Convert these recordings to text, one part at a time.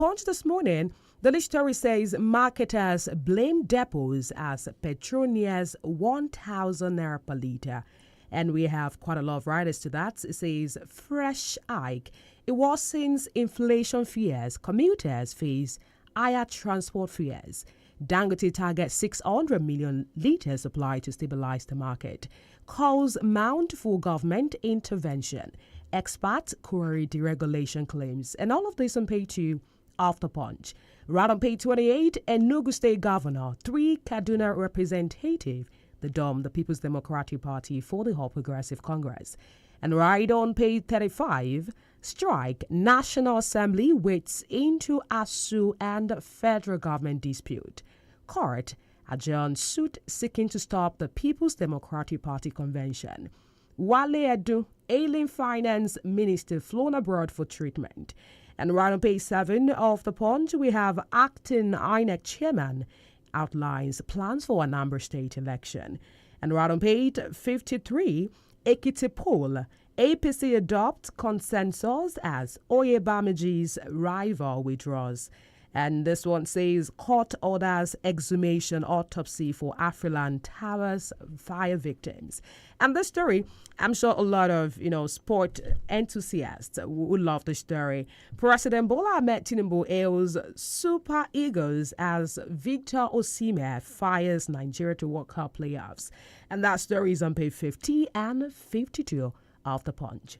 Punch this morning, the lead story says marketers blame depots as Petronia's 1,000 naira per litre. And we have quite a lot of writers to that. It says fresh hike. It was since inflation fears, commuters face higher transport fears. Dangote targets 600 million litres supply to stabilize the market. Calls mount for government intervention. Experts query deregulation claims. And all of this on page 2 of the Punch. Right on page 28, Enugu State Governor, 3 Kaduna representative, the DOM, the People's Democratic Party, for the All Progressive Congress. And right on page 35, strike, National Assembly waits into ASUU and federal government dispute. Court adjourns suit seeking to stop the People's Democratic Party convention. Wale Edu, alien finance minister, flown abroad for treatment. And right on page 7 of the Punch, we have acting INEC chairman outlines plans for Anambra State election. And right on page 53, Ekiti poll, APC adopts consensus as Oyebamiji's rival withdraws. And this one says court orders exhumation autopsy for Afriland Towers fire victims. And this story, I'm sure a lot of, sport enthusiasts would love the story. President Bola Ahmed Tinubu hails Super Eagles as Victor Osimhen fires Nigeria to World Cup playoffs. And that story is on page 50 and 52 of the Punch.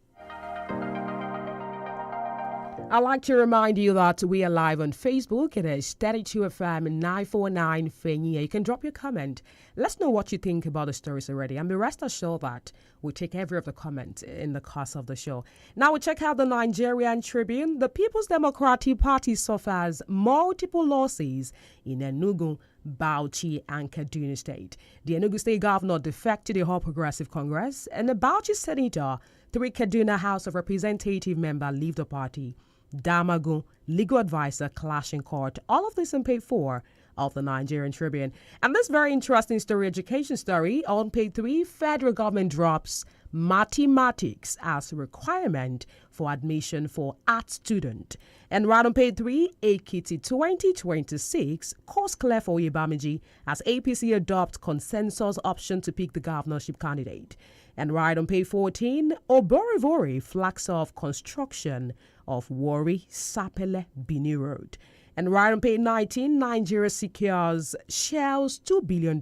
I'd like to remind you that we are live on Facebook. It is 32FM 949 Fenya. You can drop your comment. Let's know what you think about the stories already. And be rest assured that we'll take every of the comments in the course of the show. Now we check out the Nigerian Tribune. The People's Democratic Party suffers multiple losses in Enugu, Bauchi, and Kaduna State. The Enugu State Governor defected the All Progressive Congress, and the Bauchi Senator, 3 Kaduna House of Representative member leave the party. Damagu, legal advisor, clash in court. All of this on page 4 of the Nigerian Tribune. And this very interesting story, education story, on page 3, federal government drops mathematics as requirement for admission for art student. And right on page 3, Ekiti 2026, course clear for Oyebamiji as APC adopts consensus option to pick the governorship candidate. And right on page 14, Oborivori flags off construction of Warri Sapele Bini Road. And right on page 19, Nigeria secures Shell's $2 billion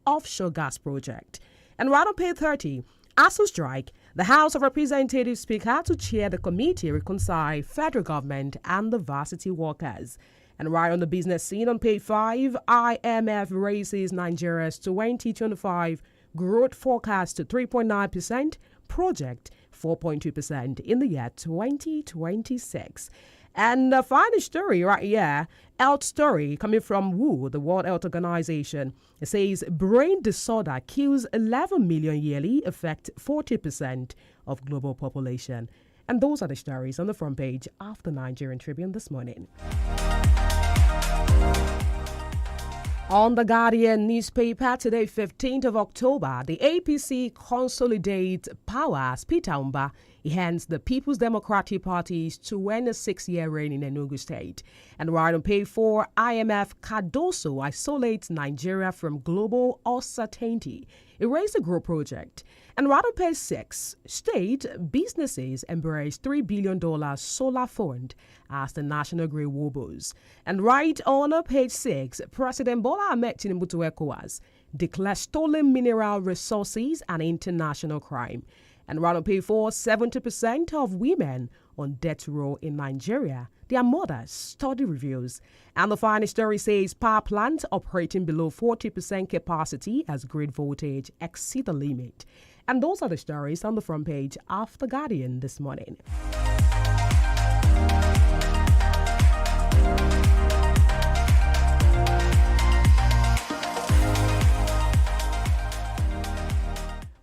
offshore gas project. And right on page 30, ASUU strike, the House of Representatives Speaker to chair the committee reconcile federal government and the varsity workers. And right on the business scene on page 5, IMF raises Nigeria's 2025 growth forecast to 3.9%, project 4.2% in the year 2026. And the final story right here, health story coming from WHO, the World Health Organization. It says brain disorder kills 11 million yearly, affect 40% of global population. And those are the stories on the front page of the Nigerian Tribune this morning. On the Guardian newspaper today, 15th of October, the APC consolidates power as Peter Umba hands the People's Democratic Party's 26-year reign in Enugu State. And right on page 4, IMF Cardoso isolates Nigeria from global uncertainty. Erase the Growth Project. And right on page 6, state businesses embrace $3 billion solar fund as the national grid wobbles. And right on page 6, President Bola Ahmed Tinubu to ECOWAS declares stolen mineral resources an international crime. And right on page 4, 70% of women on death row in Nigeria, their mothers, study reviews. And the final story says power plants operating below 40% capacity as grid voltage exceed the limit. And those are the stories on the front page of The Guardian this morning.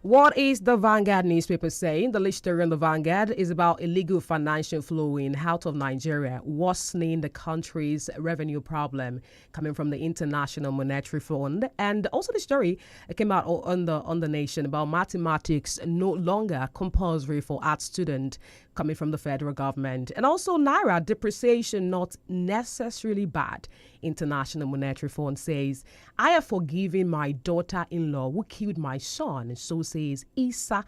What is the Vanguard newspaper saying? The lead story on the Vanguard is about illegal financial flowing out of Nigeria, worsening the country's revenue problem coming from the International Monetary Fund. And also the story came out on the Nation about mathematics no longer compulsory for art students. coming from the federal government. And also Naira depreciation not necessarily bad. International Monetary Fund says, I have forgiven my daughter-in-law who killed my son, so says Issa.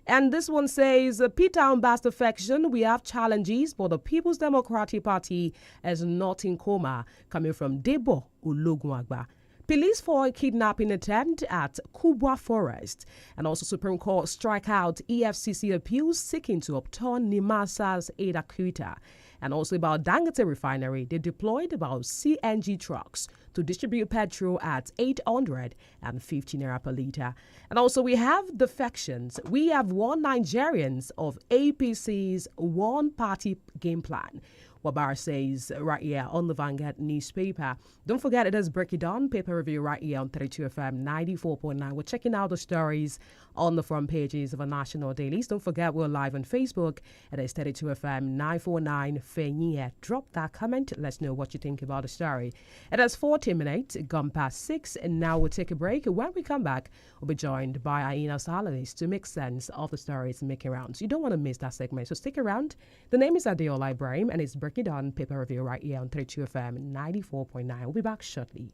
And this one says, Peter Ambassador Faction, we have challenges, but the People's Democratic Party is not in coma, coming from Debo Ologunagba. Police for a kidnapping attempt at Kubwa Forest. And also Supreme Court strike out EFCC appeals seeking to upturn Nimasa's ADA quota. And also about Dangote Refinery, they deployed about CNG trucks to distribute petrol at 850 naira per litre. And also we have defections. We have warned Nigerians of APC's one-party game plan. Wabar says right here on the Vanguard newspaper. Don't forget it is Break It Down paper review right here on 32FM 94.9. We're checking out the stories on the front pages of our national dailies. Don't forget we're live on Facebook. It is 32FM 949 Fenye. Drop that comment. Let's know what you think about the story. It has 40 minutes gone past 6, and now we'll take a break. When we come back, we'll be joined by our in-house analyst to make sense of the stories making rounds. You don't want to miss that segment, so stick around. The name is ADEOLA Ibrahim, and it's Break It On paper review right here on 32FM 94.9. We'll be back shortly.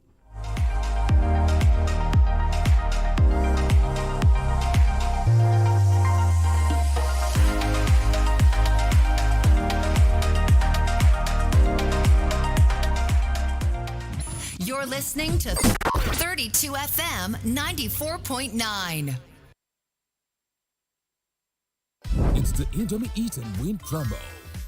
You're listening to 32FM 94.9. It's the Indomie Eat and Win promo.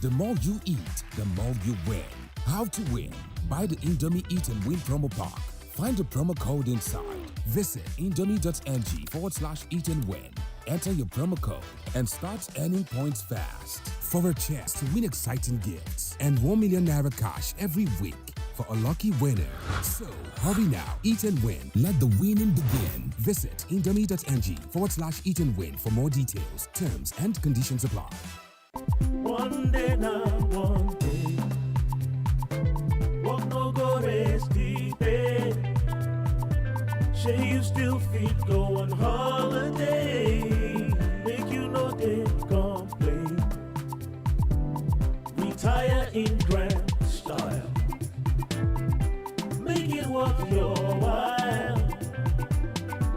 The more you eat, the more you win. How to win? Buy the Indomie Eat and Win promo pack. Find the promo code inside. Visit indomie.ng/eat and win. Enter your promo code and start earning points fast. For a chance to win exciting gifts and 1 million naira cash every week for a lucky winner. So hurry now, eat and win. Let the winning begin. Visit indomie.ng/eat and win for more details. Terms and conditions apply. One day now, one day. Walk no go rest deep in. Say you still fit go on holiday. Make you know they complain. Retire in grand style. Make it worth your while.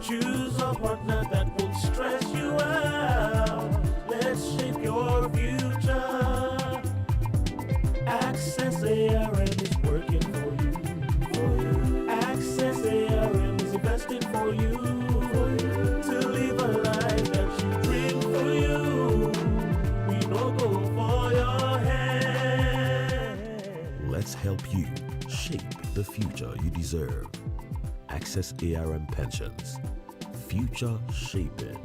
Choose a partner that won't stress you out. Let's shape your future. Access ARM is working for you. Access ARM is investing for you. To live a life that you dream for you. We don't go for your head. Let's help you shape the future you deserve. Access ARM Pensions. Future shaping.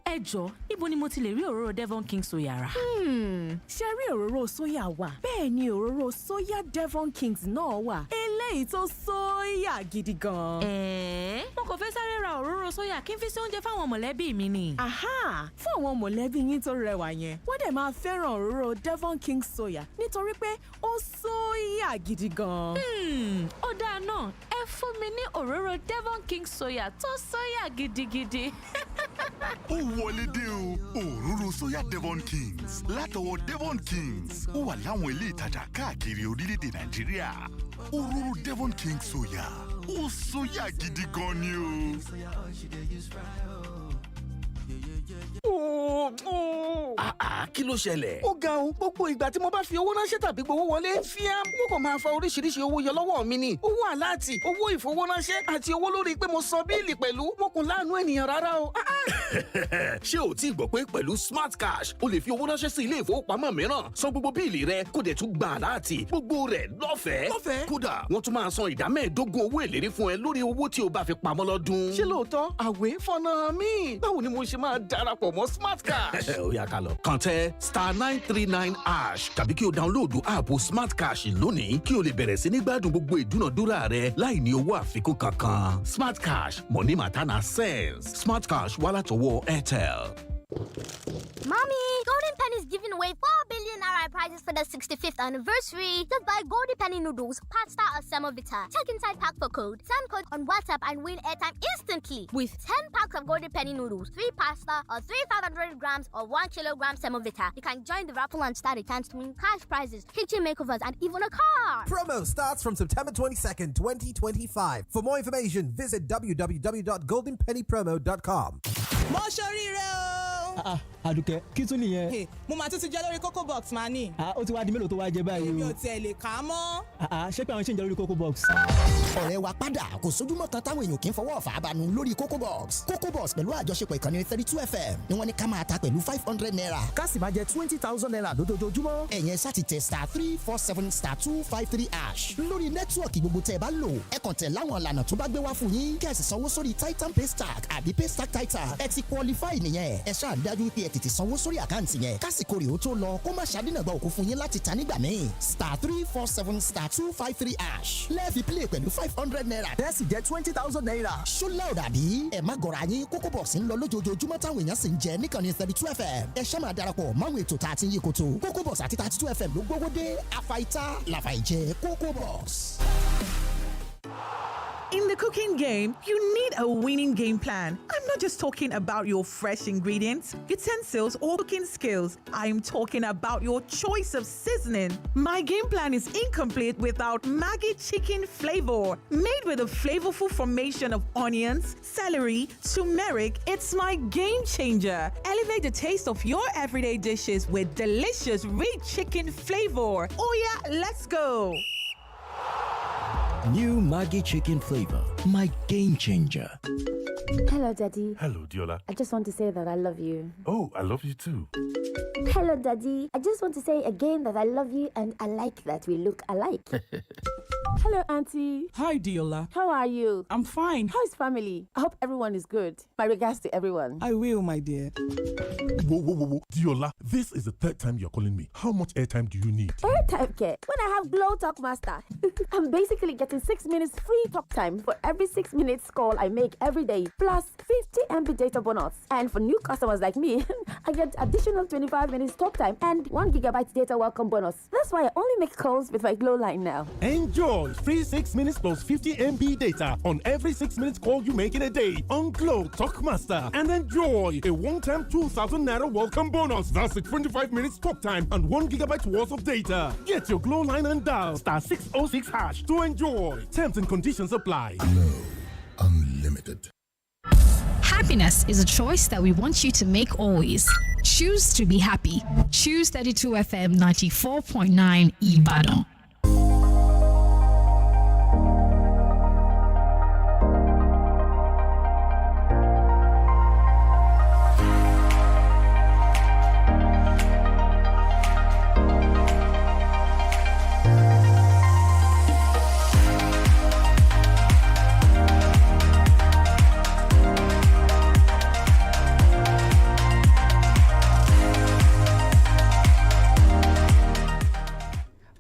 Ẹjọ́, ibo ni mo ti lè rí òróró Devon King soya rà? Ṣé rí òróró sóyà wà? Bẹ́ẹ̀ ni òróró sóyà Devon Kings náà wà. Eléyìí tó sóyà gidi gan. Mo kò fẹ́ sáré ra òróró sóyà kí n fi ṣe oúnjẹ fáwọn mọ̀lẹ́bí mi ni. Aha! Fún àwọn mọ̀lẹ́bí yín tó rẹwà yẹn, wọ́n dẹ̀ máa fẹ́ràn òróró Devon Kings soya nítorí pé ó sóyà gidi gan. Ó dáa náà, ẹ fún mi ní òróró Devon King soya tó sóyà gidigidi. Ó wọlé dé o, òróró sóyà Devon Kings látọwọ́ Devon Kings. Ó wà láwọn ilé ìtajà káàkiri orílẹ̀-èdè Nàìjíríà. Òróró Devon Kings sóyà, ó sóyà gidi gan ni o. Kí ló ṣẹlẹ̀? Ó ga o, gbogbo ìgbà tí mo bá fi owó ránṣẹ́ tàbí gbowó wọlé, fíám, wọ́n kàn máa fa oríṣiríṣi owó yọ lọ́wọ́ mi ni. Owó àláàtì, owó ìfowóránṣẹ́ àti owó lórí pé mo san bíìlì pẹ̀lú. Mo kàn láàánú ènìyàn rárá o. Ṣé o ti gbọ́ pé pẹ̀lú Smart Cash, o lè fi owó ránṣẹ́ sí ilé ìfowópamọ́ mìíràn, san gbogbo bíìlì rẹ, kó dẹ̀ tún gba àláàtì, gbogbo rẹ̀ lọ́fẹ̀ẹ́. Lọ́fẹ̀ẹ́? Kódà, wọ́n tún máa san ìdá 15% owó èlérí fún ẹ lórí owó tí o bá fi pamọ́ lọ́dún. Ṣé lóòótọ́? Àwẹ̀ fọ́nà mi. Báwo ni mo ṣe máa darapọ̀ mọ́ Smart Cash? Ó yá ká lọ. Kàn tẹ *939# tàbí kí o dáńlóòdù áàpù Smart Cash lónìí kí o lè bẹ̀rẹ̀ sí ní gbádùn gbogbo ìdúnàdúrà rẹ láì ní owó àfikún kankan. Smart Cash, money matter na sense. Smart Cash wá látọwọ́ ADEOLA. Mommy, Golden Penny is giving away 4 billion naira prizes for the 65th anniversary. Just buy Golden Penny noodles, pasta, or semovita. Check inside pack for code. Send code on WhatsApp and win airtime instantly. With 10 packs of Golden Penny noodles, 3 pasta, or 3 500 grams or 1 kilogram semovita, you can join the raffle and start a chance to win cash prizes, kitchen makeovers, and even a car. Promo starts from September 22nd, 2025. For more information, visit www.goldenpennypromo.com. Àdùkẹ́ kí tún nìyẹn. Mo máa tún ti jẹ́ lórí Coco Box máa ní. Ó ti wá di mélòó tó wá jẹ báyìí o. Mi ò tiẹ̀ lè kà á mọ́. Ṣé pé àwọn ṣì ń jẹ lórí Coco Box. Ọ̀rẹ́ wa padà kò sójúmọ́ kan táwọn èèyàn kì í fọwọ́ ọ̀fà abanu lórí Coco Box. Coco Box pẹ̀lú àjọṣepọ̀ ìkànnì 32 FM ni wọ́n ní ká máa ta pẹ̀lú 500 naira. Ká sì máa jẹ 20,000 naira lójoojúmọ́. Ẹ̀yẹn sá ti tẹ *347*253# lórí nẹ́tíwọ̀kì gbogbo tẹ́ ẹ bá lò. Ẹ kàn tẹ̀ láwọn ìlànà tó bá gbé wá fún yín. Kẹ́ ẹ sì sanwó sórí Titan Paystack àbí Paystack Titan. Ẹ ti qualify nìyẹn. Ẹ ṣáà dájú pé ẹ tètè sanwó sórí àkáǹtì yẹn kásìkò rè ó tó lọ kó má ṣàdínàgbà òkú fún yín láti ta nígbà míì *347*253# lẹ́ẹ̀fì play pẹ̀lú 500 naira tẹ́sì jẹ́ 20,000 naira. ṣólà òdàbí ẹ̀ má gọ̀rà yín Coco Box ń lọ lójoojúmọ́ táwọn èèyàn sì ń jẹ níkànnì 32 FM ẹ ṣá máa darapọ̀ máwọn ètò tá a ti ń yí koto Coco Box àti 32 FM ló gbówó dé àfàìtá làfàìjẹ Coco Box. In the cooking game, you need a winning game plan. I'm not just talking about your fresh ingredients, utensils, or cooking skills. I'm talking about your choice of seasoning. My game plan is incomplete without Maggi chicken flavor. Made with a flavorful formation of onions, celery, turmeric, it's my game changer. Elevate the taste of your everyday dishes with delicious, rich chicken flavor. Oh yeah, let's go. New Maggi chicken flavor, my game changer. Hello, Daddy. Hello, Deola. I just want to say that I love you. Oh, I love you too. Hello, Daddy. I just want to say again that I love you and I like that we look alike. Hello, Auntie. Hi, Deola. How are you? I'm fine. How's family? I hope everyone is good. My regards to everyone. I will, my dear. Whoa. Deola, this is the 3rd time you're calling me. How much airtime do you need? Airtime care? When I have Glow Talk Master, I'm basically getting 6 minutes free talk time for every 6 minutes call I make every day, plus 50 MB data bonus. And for new customers like me, I get additional 25 minutes talk time and 1 GB data welcome bonus. That's why I only make calls with my Glow line now. Enjoy free 6 minutes plus 50 MB data on every 6 minutes call you make in a day on Glow Talk Master. And enjoy a one-time 2,000 naira welcome bonus. That's a 25 minutes talk time and 1 GB worth of data. Get your Glow line and dial *606# to enjoy. Terms and conditions apply. Glow Unlimited. Happiness is a choice that we want you to make always. Choose to be happy. Choose 32 FM 94.9 Ibadan.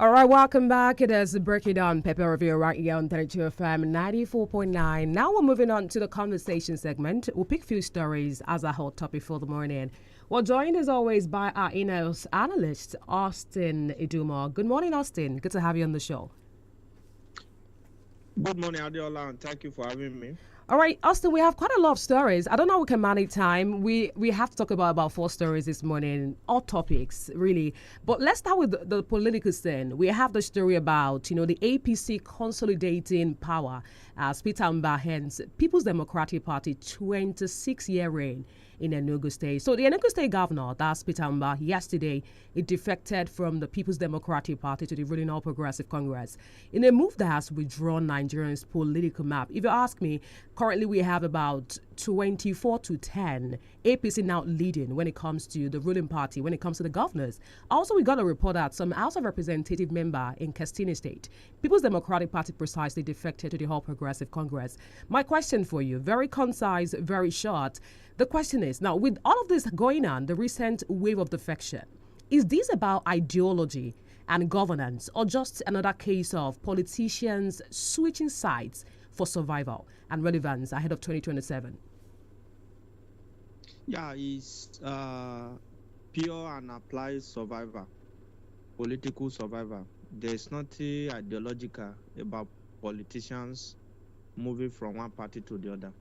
All right, welcome back. It is Breaking Down Pepper Review right here on 32 FM 94.9. Now we're moving on to the conversation segment. We'll pick a few stories as a hot topic for the morning. We're joined as always by our in-house analyst, Austin Iduma. Good morning, Austin. Good to have you on the show. Good morning, Adeola, and thank you for having me. All right, Austin, we have quite a lot of stories. I don't know how we can manage time. We have to talk about 4 stories this morning, all topics, really. But let's start with the political scene. We have the story about, the APC consolidating power as Peter Mbah ends People's Democratic Party 26-year reign in Enugu State. So the Enugu State governor, that's Peter Mbah, yesterday, he defected from the People's Democratic Party to the ruling All Progressive Congress in a move that has withdrawn Nigerians' political map. If you ask me, currently we have about 24-10. APC now leading when it comes to the ruling party, when it comes to the governors. Also, we got a report that some House of Representative member in Kestini State, People's Democratic Party precisely defected to the All Progressive Congress. My question for you, very concise, very short. The question is, now with all of this going on, the recent wave of defection, is this about ideology and governance or just another case of politicians switching sides for survival and relevance ahead of 2027? Yeah, it's pure and applied survivor, political survivor. There's nothing ideological about politicians moving from one party to the other.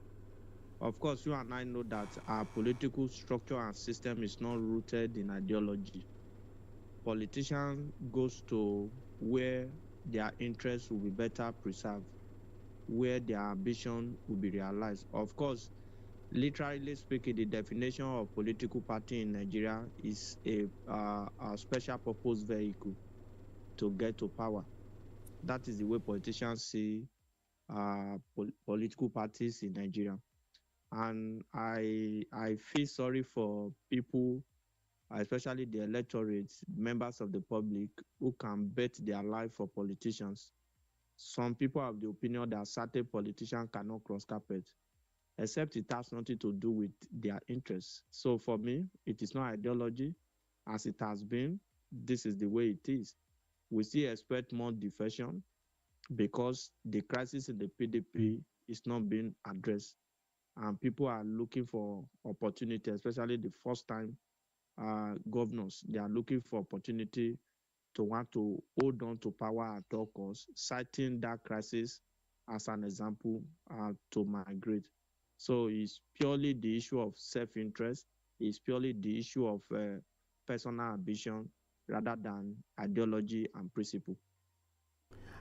Of course, you and I know that our political structure and system is not rooted in ideology. Politician goes to where their interests will be better preserved, where their ambition will be realized. Of course, literally speaking, the definition of political party in Nigeria is a special purpose vehicle to get to power. That is the way politicians see political parties in Nigeria. And I feel sorry for people, especially the electorate, members of the public, who can bet their life for politicians. Some people have the opinion that certain politicians cannot cross carpet, except it has nothing to do with their interests. So for me, it is not ideology as it has been. This is the way it is. We still expect more defection because the crisis in the PDP is not being addressed. And people are looking for opportunity, especially the first-time governors. They are looking for opportunity to want to hold on to power at all costs, citing that crisis as an example to migrate. So it's purely the issue of self-interest. It's purely the issue of personal ambition rather than ideology and principle.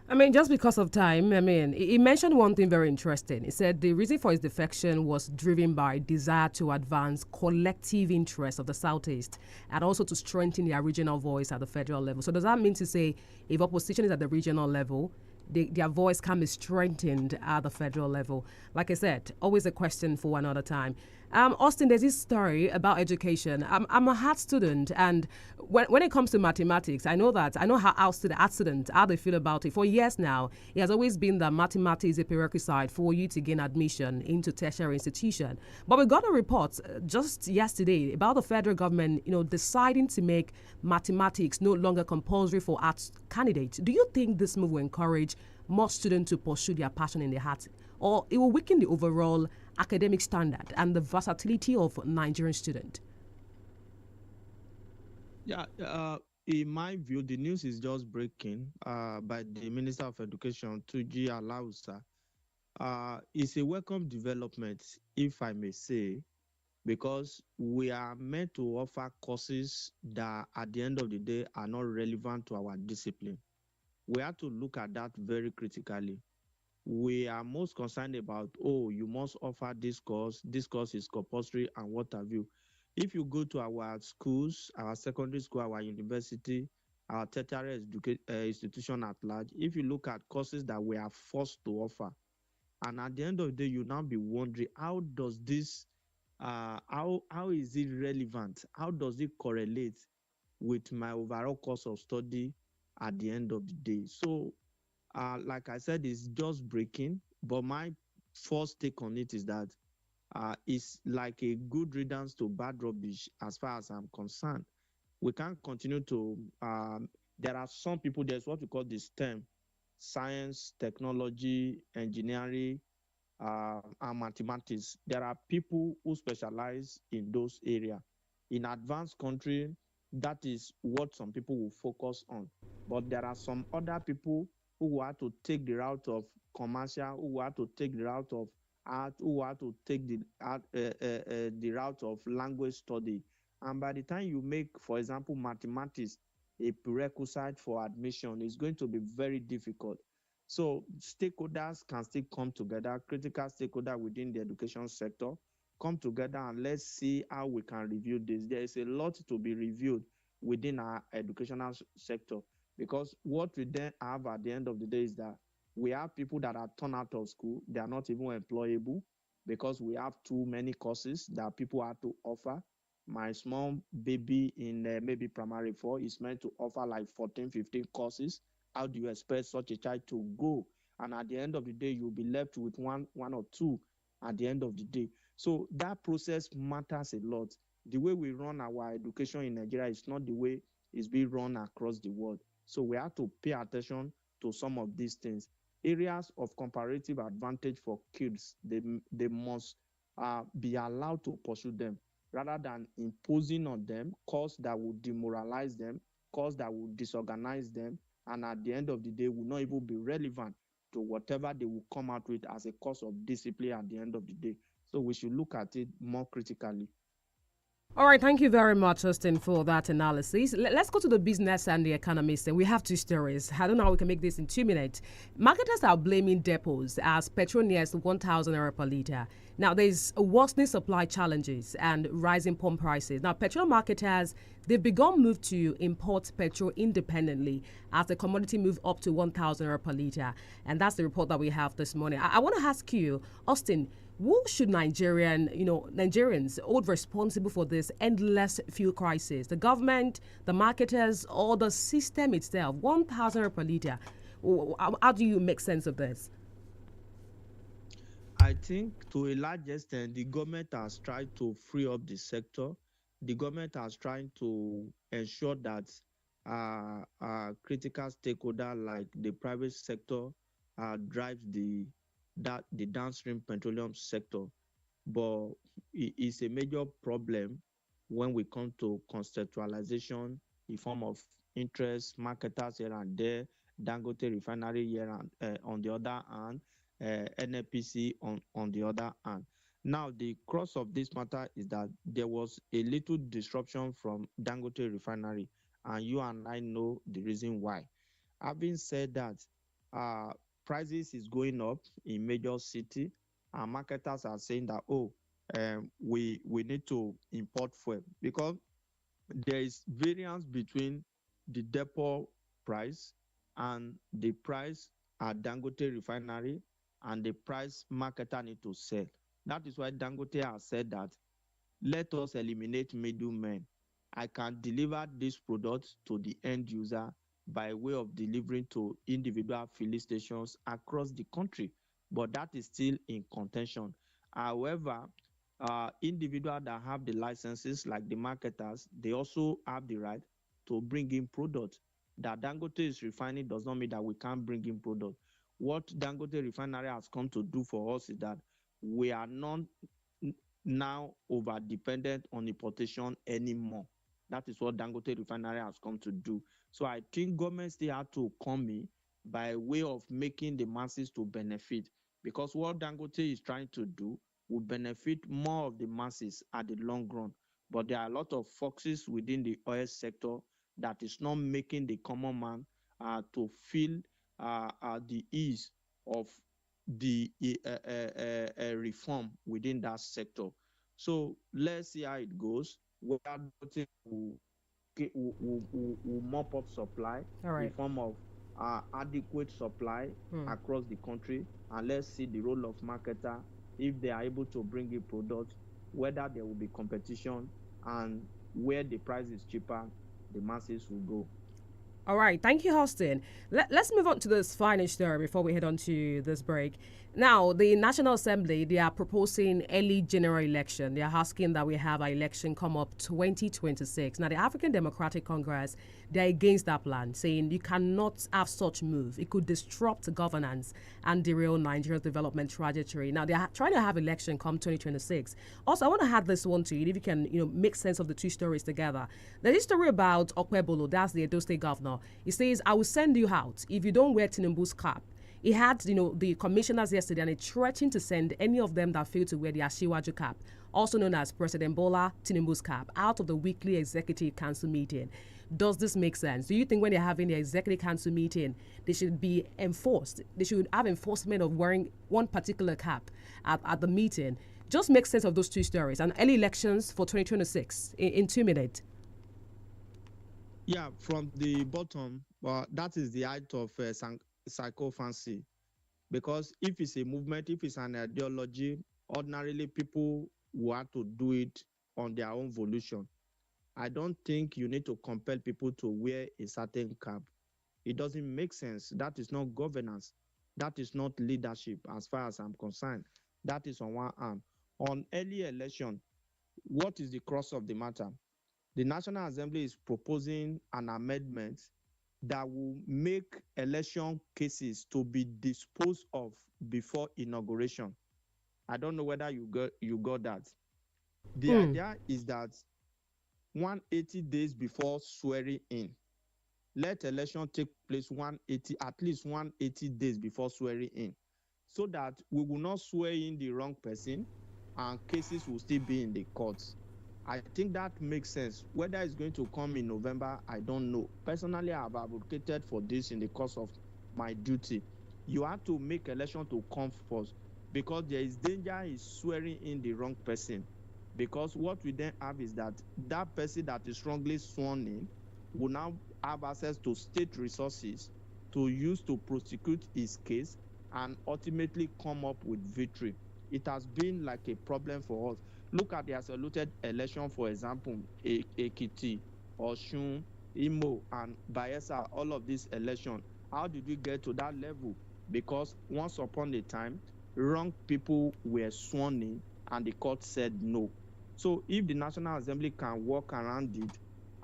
I mean, just because of time, I mean, he mentioned one thing very interesting. He said the reason for his defection was driven by desire to advance collective interests of the Southeast and also to strengthen their regional voice at the federal level. So does that mean to say if opposition is at the regional level, their voice can be strengthened at the federal level? Like I said, always a question for another time. Austin, there's this story about education. I'm a hard student, and when it comes to mathematics, I know how art students, how they feel about it. For years now, it has always been that mathematics is a prerequisite for you to gain admission into tertiary institution. But we got a report just yesterday about the federal government, deciding to make mathematics no longer compulsory for arts candidates. Do you think this move will encourage more students to pursue their passion in the arts, or it will weaken the overall academic standard and the versatility of Nigerian student? Yeah, in my view, the news is just breaking by the Minister of Education, 𝐃𝐈𝐒𝐒𝐄𝐑. It's a welcome development, if I may say, because we are meant to offer courses that at the end of the day are not relevant to our discipline. We have to look at that very critically. We are most concerned about, you must offer this course is compulsory, and what have you. If you go to our schools, our secondary school, our university, our tertiary institution at large, if you look at courses that we are forced to offer, and at the end of the day, you now be wondering, how does this, how is it relevant? How does it correlate with my overall course of study at the end of the day? So, like I said, it's just breaking. But my first take on it is that it's like a good riddance to bad rubbish as far as I'm concerned. We can't continue to, there are some people, there's what we call the STEM, science, technology, engineering, and mathematics. There are people who specialize in those areas. In advanced country, that is what some people will focus on. But there are some other people who have to take the route of commercial, who have to take the route of art, who have to take the route of language study. And by the time you make, for example, mathematics a prerequisite for admission, it's going to be very difficult. So stakeholders can still come together, critical stakeholders within the education sector, come together and let's see how we can review this. There is a lot to be reviewed within our educational sector, because what we then have at the end of the day is that we have people that are turned out of school. They are not even employable because we have too many courses that people have to offer. My small baby in maybe primary 4 is meant to offer like 14, 15 courses. How do you expect such a child to go? And at the end of the day, you'll be left with one or two at the end of the day. So that process matters a lot. The way we run our education in Nigeria is not the way it's being run across the world. So we have to pay attention to some of these things. Areas of comparative advantage for kids, they must be allowed to pursue them. rather than imposing on them costs that will demoralize them, costs that will disorganize them, and at the end of the day will not even be relevant to whatever they will come out with as a course of discipline at the end of the day. So we should look at it more critically. All right, thank you very much, Austin, for that analysis. Let's go to the business and the economist. And we have two stories. I don't know how we can make this in 2 minutes. Marketers are blaming depots as petrol nears 1,000 naira per litre. Now, there's worsening supply challenges and rising pump prices. Now, petrol marketers, they've begun move to import petrol independently as the commodity move up to 1,000 naira per litre. And that's the report that we have this morning. I want to ask you, Austin, who should Nigerians hold responsible for this endless fuel crisis? The government, the marketers, or the system itself? 1,000 per litre. How do you make sense of this? I think to a large extent, the government has tried to free up the sector. The government has tried to ensure that critical stakeholder like the private sector drives the downstream petroleum sector. But it's a major problem when we come to conceptualization in form of interest, marketers here and there, Dangote refinery here and on the other hand, NNPC on the other hand. Now, the crux of this matter is that there was a little disruption from Dangote refinery, and you and I know the reason why. Having said that, prices is going up in major city, and marketers are saying that, we need to import fuel because there is variance between the depot price and the price at Dangote refinery and the price marketer need to sell. That is why Dangote has said that let us eliminate middlemen. I can deliver this product to the end user by way of delivering to individual filling stations across the country, but that is still in contention. However, individuals that have the licenses, like the marketers, they also have the right to bring in products. That Dangote is refining does not mean that we can't bring in product. What Dangote refinery has come to do for us is that we are not now over dependent on importation anymore. That is what Dangote refinery has come to do. So I think government still have to come in by way of making the masses to benefit, because what Dangote is trying to do will benefit more of the masses at the long run. But there are a lot of foxes within the oil sector that is not making the common man to feel the ease of the reform within that sector. So let's see how it goes. Whether Dangote will mop up supply in form of adequate supply across the country, and let's see the role of marketer if they are able to bring in products, whether there will be competition, and where the price is cheaper, the masses will go. All right, thank you, Austin. Let's move on to this final story before we head on to this break. Now, the National Assembly, they are proposing early general election. They are asking that we have an election come up 2026. Now, the African Democratic Congress, they're against that plan, saying you cannot have such move. It could disrupt governance and derail Nigeria's development trajectory. Now, they're trying to have election come 2026. Also, I want to add this one to you, if you can, make sense of the two stories together. There's a story about Okpebholo, that's the Edo State governor. He says, I will send you out if you don't wear Tinubu's cap. He had, the commissioners yesterday, and he threatened to send any of them that fail to wear the Asiwaju cap, also known as President Bola Tinubu's cap, out of the weekly executive council meeting. Does this make sense? Do you think when they're having the executive council meeting, they should be enforced? They should have enforcement of wearing one particular cap at the meeting? Just make sense of those two stories. And early elections for 2026 in 2 minutes. Yeah, from the bottom, that is the height of psychophancy. Because if it's a movement, if it's an ideology, ordinarily people will have to do it on their own volition. I don't think you need to compel people to wear a certain cap. It doesn't make sense. That is not governance. That is not leadership as far as I'm concerned. That is on one hand. On early election, what is the crux of the matter? The National Assembly is proposing an amendment that will make election cases to be disposed of before inauguration. I don't know whether you got that. The idea is that 180 days before swearing in, let election take place at least 180 days before swearing in, so that we will not swear in the wrong person and cases will still be in the courts. I think that makes sense. Whether it's going to come in November, I don't know. Personally, I have advocated for this in the course of my duty. You have to make election to come first, because there is danger in swearing in the wrong person. Because what we then have is that that person that is wrongly sworn in will now have access to state resources to use to prosecute his case and ultimately come up with victory. It has been like a problem for us. Look at the isolated election, for example, Ekiti, Osun, Imo, and Bayelsa, all of these elections. How did we get to that level? Because once upon a time, wrong people were sworn in and the court said no. So if the National Assembly can work around it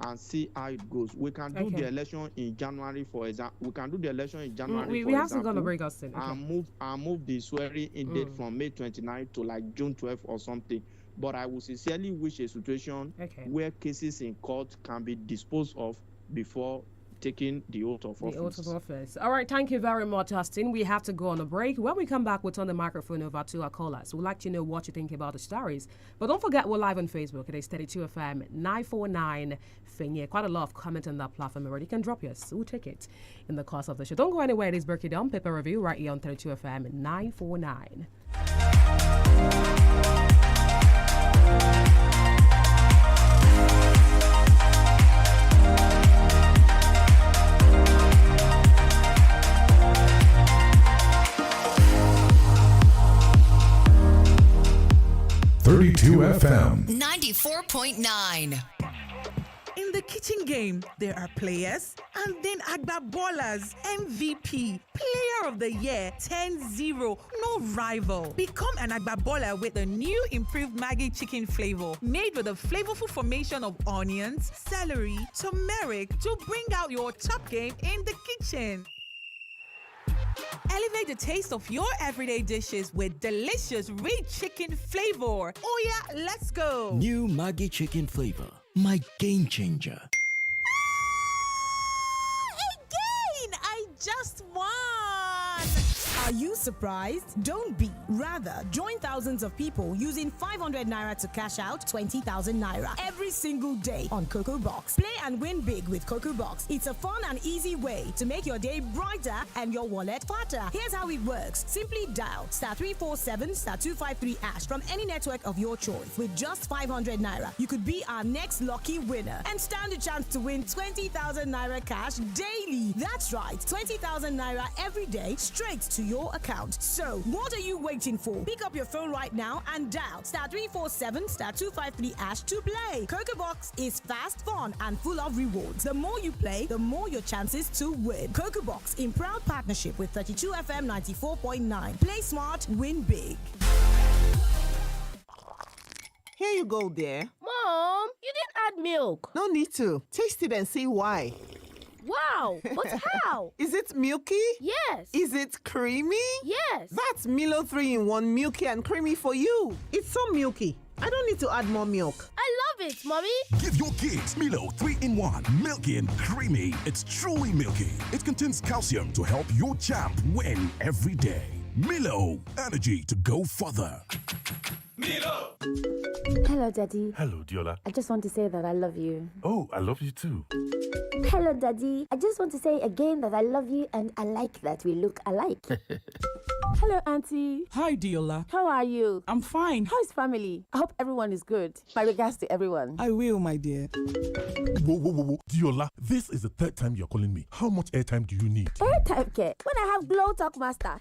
and see how it goes, we can do the election in January, for example. We can do the election in January, we have to go to break us in. Okay. And move the swearing-in date from May 29 to like June 12 or something. But I would sincerely wish a situation where cases in court can be disposed of before taking the oath of office. The oath of office. All right, thank you very much, Austin. We have to go on a break. When we come back, we'll turn the microphone over to our callers. We'd like to know what you think about the stories. But don't forget, we're live on Facebook. It is 32 FM 949 Fenye. Quite a lot of comments on that platform already. You can drop yours. We'll take it in the course of the show. Don't go anywhere. It is Break It Down Paper Review right here on 32 FM 949. 32 FM 94.9. In the kitchen game, there are players and then Agba Ballers, MVP, Player of the Year, 10-0, no rival. Become an Agba Baller with the new improved Maggi chicken flavor, made with a flavorful formation of onions, celery, turmeric to bring out your top game in the kitchen. Elevate the taste of your everyday dishes with delicious rich chicken flavor. Oh yeah, let's go. New Maggi chicken flavor, my game changer. Again! I just won! Are you surprised? Don't be. Rather, join thousands of people using 500 naira to cash out 20,000 naira every single day on Cocoa Box. Play and win big with Cocoa Box. It's a fun and easy way to make your day brighter and your wallet fatter. Here's how it works. Simply dial *347 *253# from any network of your choice. With just 500 naira, you could be our next lucky winner and stand a chance to win 20,000 naira cash daily. That's right, 20,000 naira every day straight to your account. So, what are you waiting for? Pick up your phone right now and dial *347 *253# to play. Cocoa Box is fast, fun, and full of rewards. The more you play, the more your chances to win. Cocoa Box in proud partnership with 32 FM 94.9. Play smart, win big. Here you go, dear. Mom, you didn't add milk. No need to. Taste it and see why. Wow, but how? Is it milky? Yes. Is it creamy? Yes. That's Milo 3-in-1 milky and creamy for you. It's so milky. I don't need to add more milk. I love it, Mommy. Give your kids Milo 3-in-1, milky and creamy. It's truly milky. It contains calcium to help your champ win every day. Milo, energy to go further. Milo! Hello, Daddy. Hello, Diola. I just want to say that I love you. Oh, I love you too. Hello, Daddy. I just want to say again that I love you and I like that we look alike. Hello, Auntie. Hi, Diola. How are you? I'm fine. How's family? I hope everyone is good. My regards to everyone. I will, my dear. Whoa. Diola, this is the third time you're calling me. How much airtime do you need? Airtime care? When I have Glow Talk Master,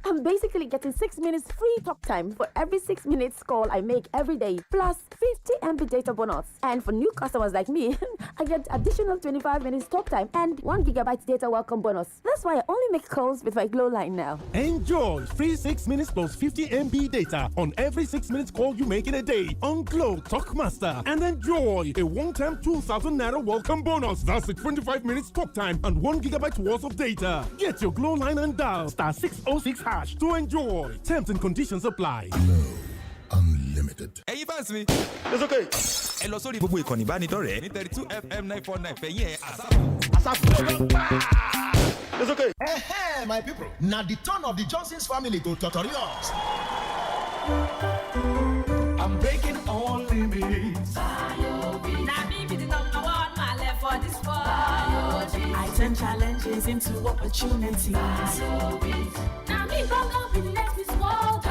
I'm basically getting 6 minutes free talk time for every 6 minutes call I make every day, plus 50 MB data bonus. And for new customers like me, I get additional 25 minutes talk time and 1 GB data welcome bonus. That's why I only make calls with my Glow line now. Enjoy free 6 minutes plus 50 MB data on every 6 minutes call you make in a day on Glow Talk Master. And enjoy a one-time 2,000 naira welcome bonus. That's a 25 minutes talk time and 1 GB worth of data. Get your Glow line and dial *606# to enjoy. Terms and conditions apply. Glow Unlimited. ẹ̀yin fans mi. it's okay. ẹ lọ sórí gbogbo ìkànnì ìbánidọ́rẹ̀ẹ́ ní 32FM 949 fẹ̀yìn ẹ̀ àsáàpù. It's okay. Hey, my people. Now the turn of the Johnson's family to tutorials. I'm breaking all limits. Now me be the number one, my left for this world. I turn challenges into opportunities. Now me go be the next world.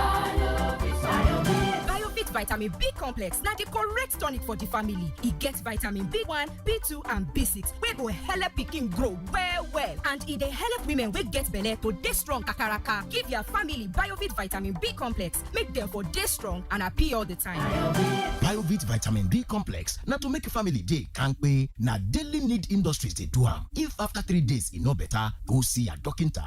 BioFit Vitamin B Complex. Now the correct tonic for the family. It gets vitamin B1, B2, and B6. We go help pikin grow well. And it dey help women we get belle to dey strong kakaraka. Give your family BioFit Vitamin B Complex. Make them for dey strong and happy all the time. BioVit Vitamin B Complex. Now to make a family day can't pay. Now daily need industries they do am. If after 3 days you know better, go see a doctor.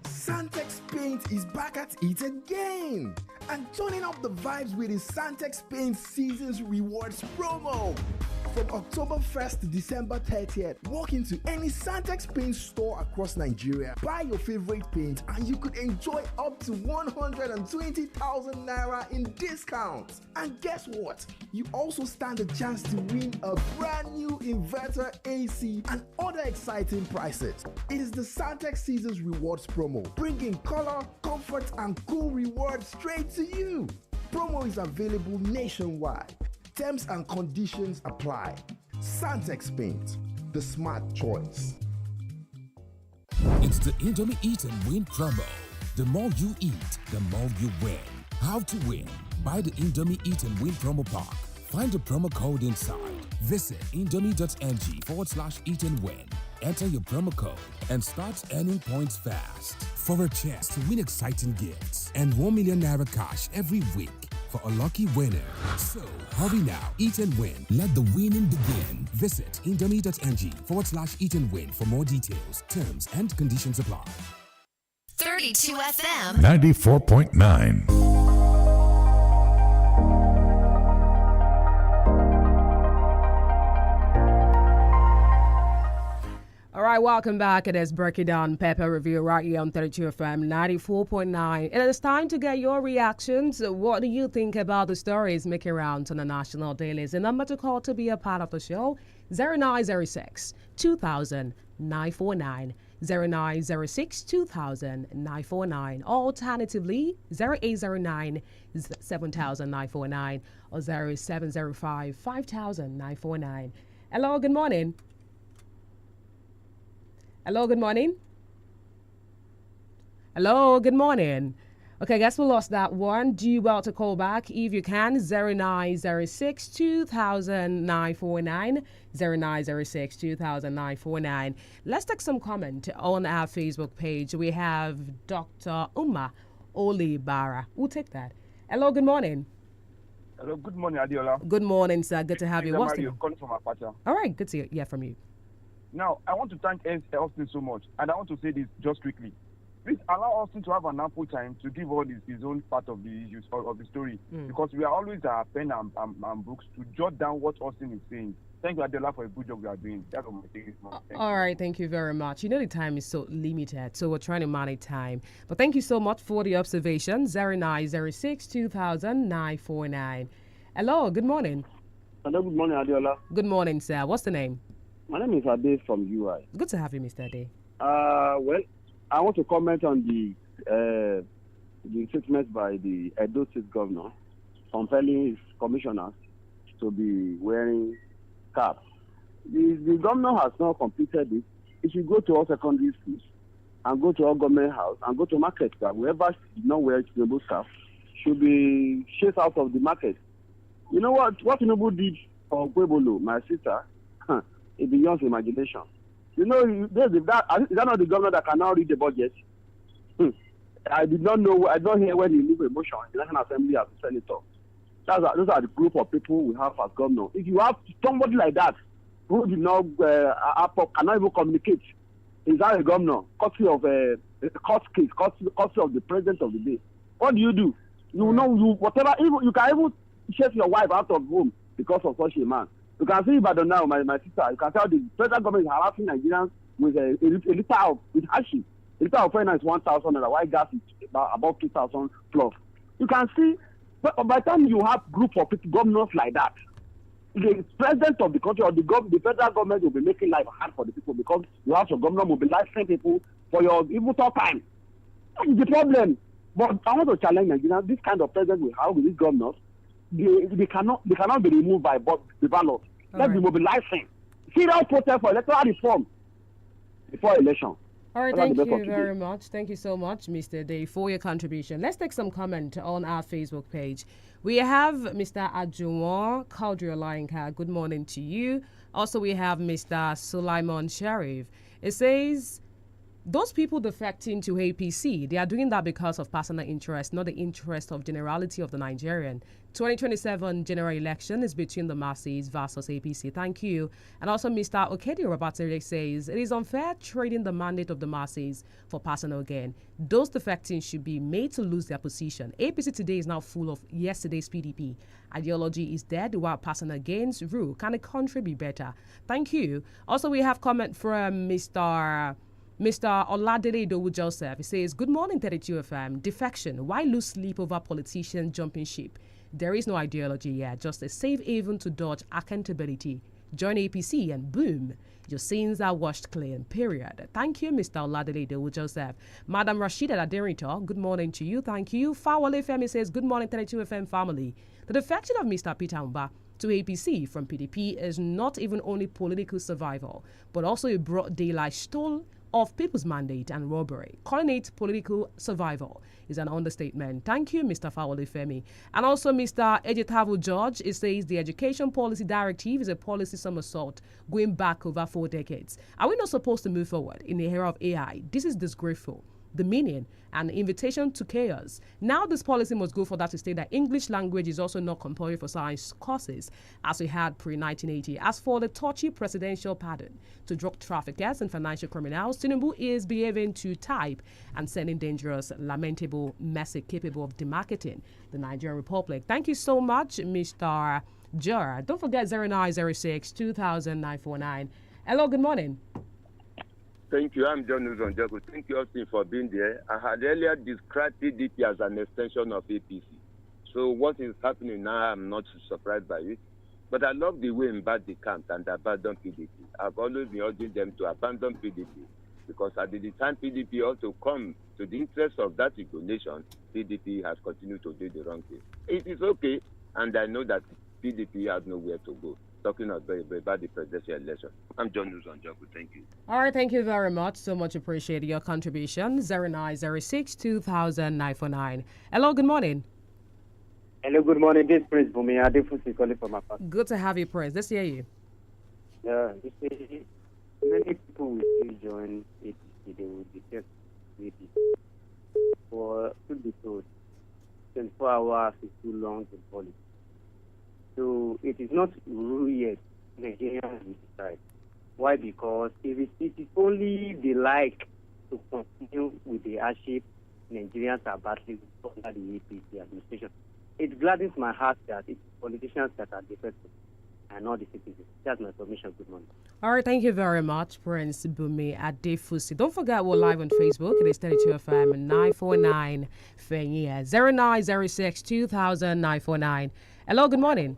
Santex Paint is back at it again and turning up the vibes with his Santex Paint Seasons Rewards promo. From October 1st to December 30th, walk into any Santex Paint store across Nigeria, buy your favorite paint, and you could enjoy up to 120,000 naira in discounts. And guess what? You also stand a chance to win a brand new inverter AC and other exciting prizes. It is the Santex Seasons Rewards promo, bringing color, comfort, and cool rewards straight to you. Promo is available nationwide. Terms and conditions apply. Santex Paint, the smart choice. It's the Indomie Eat and Win promo. The more you eat, the more you win. How to win? Buy the Indomie Eat and Win promo pack. Find the promo code inside. Visit indomie.ng/eat and win. Enter your promo code and start earning points fast for a chance to win exciting gifts and 1 million naira cash every week for a lucky winner. So hurry now, eat and win. Let the winning begin. Visit indomie.ng/eat and win for more details. Terms and conditions apply. 32 FM 94.9. All right, welcome back. It is Breaking Down Pepper Review right here on 32 FM 94.9. It is time to get your reactions. What do you think about the stories making rounds on the national dailies? The number to call to be a part of the show, 0906 2000 949. 0906 2000 949. Alternatively, 0809 7000 949 or 0705 5000 949. Hello, good morning. Hello, good morning. Hello, good morning. Okay, I guess we lost that one. Do well to call back if you can. 0906 2000 949. 0906 2000 949. Let's take some comment on our Facebook page. We have Dr. Uma Olibara. We'll take that. Hello, good morning. Hello, good morning, Adeola. Good morning, sir. Good to have you. What's the name? Calling from Apacha. All right, good to hear from you. Now, I want to thank Austin so much, and I want to say this just quickly. Please allow Austin to have an ample time to give all his own part of the issues of the story, because we are always at pen and books to jot down what Austin is saying. Thank you, Adeola, for a good job we are doing. That's what my take is. All right, thank you very much. You know the time is so limited, so we're trying to manage time. But thank you so much for the observation. 0906 2000 949. Hello, good morning. Hello, good morning, Adeola. Good morning, sir. What's the name? My name is Ade from UI. Good to have you, Mr. Ade. Well, I want to comment on the statement by the Edo State governor compelling his commissioners to be wearing caps. The governor has not completed it. He should go to all secondary schools and go to all government house and go to market. Whoever did not wear Tinubu's cap should be chased out of the market. You know what Tinubu did for Pueblo, my sister? It beyond imagination. You know, is that not the governor that cannot read the budget? I did not know. I don't hear when he moved a motion in the National Assembly as a senator. Those are the group of people we have as governor. If you have somebody like that who did not cannot even communicate, is that a governor? Courtesy of a court case, courtesy of the president of the day. What do? You know, whatever. Even you can even chase your wife out of home because of such a man. You can see Ibadan now, my sister. You can tell the federal government is harassing Nigerians with a liter of hashing. A liter of finance is 1,000 naira. Why gas is about 2,000 plus. You can see, but by the time you have group of people, governors like that, the president of the country or the federal government will be making life hard for the people because you have your governor mobilizing people for your even talk time. That's the problem. But I want to challenge Nigeria. This kind of president we have with these governors, they cannot be removed by the ballot. Let's be mobilizing. Serious protest for electoral reform before election. All right, thank you very much. Thank you so much, Mr. Day, for your contribution. Let's take some comment on our Facebook page. We have Mr. Ajuwon 𝐃𝐈𝐒. Good morning to you. Also, we have Mr. Sulaiman Sharif. It says, those people defecting to APC, they are doing that because of personal interest, not the interest of generality of the Nigerian. 2027 general election is between the masses versus APC. Thank you. And also Mr. Okedi Rabatere says, it is unfair trading the mandate of the masses for personal gain. Those defecting should be made to lose their position. APC today is now full of yesterday's PDP. Ideology is dead while personal gains rule. Can the country be better? Thank you. Also, we have comment from Mr. Oladele Idowu Joseph. He says, good morning, 32 FM. Defection. Why lose sleep over politicians jumping ship? There is no ideology yet, just a safe haven to dodge accountability. Join APC and boom, your sins are washed clean, period. Thank you, Mr. Oladele Idowu Joseph. Madam Rashida Aderito, good morning to you. Thank you. Fawale Femi says, good morning, 32 FM family. The defection of Mr. Peter Mba to APC from PDP is not even only political survival, but also a broad daylight stole of people's mandate and robbery. Calling it political survival is an understatement. Thank you, Mr. Fawale Femi. And also Mr. Ejitavu George, it says the Education Policy Directive is a policy somersault going back over 4 decades. Are we not supposed to move forward in the era of AI? This is disgraceful. The meaning and invitation to chaos. Now this policy must go for that to state that English language is also not compulsory for science courses as we had pre-1980. As for the touchy presidential pardon to drug traffickers and financial criminals, Tinubu is behaving to type and sending dangerous, lamentable message capable of demarketing the Nigerian Republic. Thank you so much, Mr. Jur. Don't forget 0906 200949. Hello, good morning. Thank you. I'm John Uzonjago. Thank you, Austin, for being there. I had earlier described PDP as an extension of APC. So what is happening now, I'm not surprised by it. But I love the way Mba decamped and abandoned PDP. I've always been urging them to abandon PDP because at the time PDP also come to the interest of that nation, PDP has continued to do the wrong thing. It is okay, and I know that PDP has nowhere to go. Talking about the presidential election. I'm John Uzonjago. Thank you. All right, thank you very much. So much appreciate your contribution. 0906 200949. Hello, good morning. Hello, good morning. This is Prince Bumi. Adefusi calling from my family. Good to have you, Prince. Let's hear you. Yeah, many people will still join APC. They will detest APC. For to be told, 24 hours is too long in politics. So it is not rule yet. Nigerians will decide. Why? Because if it is only the like to continue with the hardship Nigerians are battling under the APC administration, it gladdens my heart that it's politicians that are defective and not the citizens. That's my submission. Good morning. All right, thank you very much, Prince Bumi Adefusi. Don't forget we're live on Facebook. It is 32 FM 949 Fenya 0906 200949. Hello, good morning.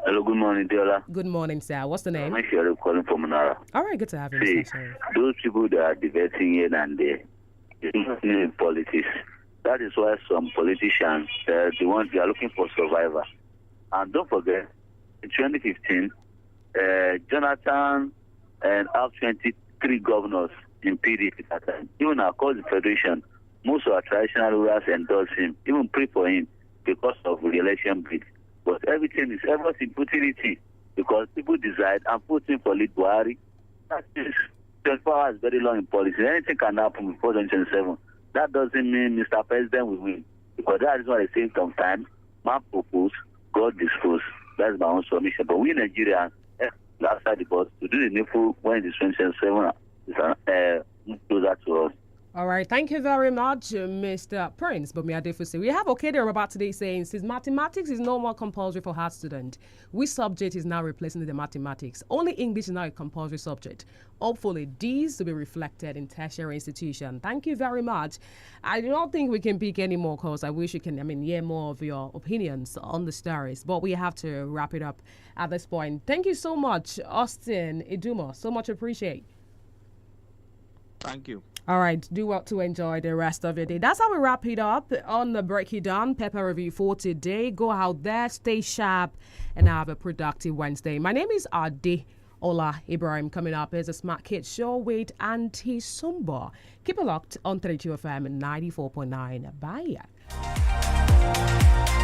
Hello, good morning, Deola. Good morning, sir. What's the name? I'm Sheriff calling from Manara. All right, good to have you. See, those people that are debating here and there, they're not in politics. That is why some politicians, the ones they are looking for survivor. And don't forget, in 2015, Jonathan and our 23 governors in PDP at that time, even across the Federation, most of our traditional rulers endorsed him, even pray for him because of re-election bid. But everything is ever impunity because people decide and put in for lead Buhari. That is 24 hours very long in politics. Anything can happen before 2027. That doesn't mean Mr. President will win. Because that is why I say sometimes, man propose, God dispose. That's my own submission. But we Nigerians, outside the box, to do the needful when it is 2027 is closer to us. All right, thank you very much, Mr. Prince. But we have 𝐂𝐑𝐈𝐒 about today saying, since mathematics is no more compulsory for hard student, which subject is now replacing the mathematics? Only English is now a compulsory subject. Hopefully, these will be reflected in tertiary institution. Thank you very much. I don't think we can pick any more calls. I wish you can, hear more of your opinions on the stories. But we have to wrap it up at this point. Thank you so much, Austin Iduma. So much appreciate. Thank you. All right, do well to enjoy the rest of your day. That's how we wrap it up on the Break It Down Pepper Review for today. Go out there, stay sharp, and have a productive Wednesday. My name is ADEOLA Ibrahim. Coming up is a Smart Kids Show with Auntie Sumba. Keep it locked on 32 FM 94.9. Bye.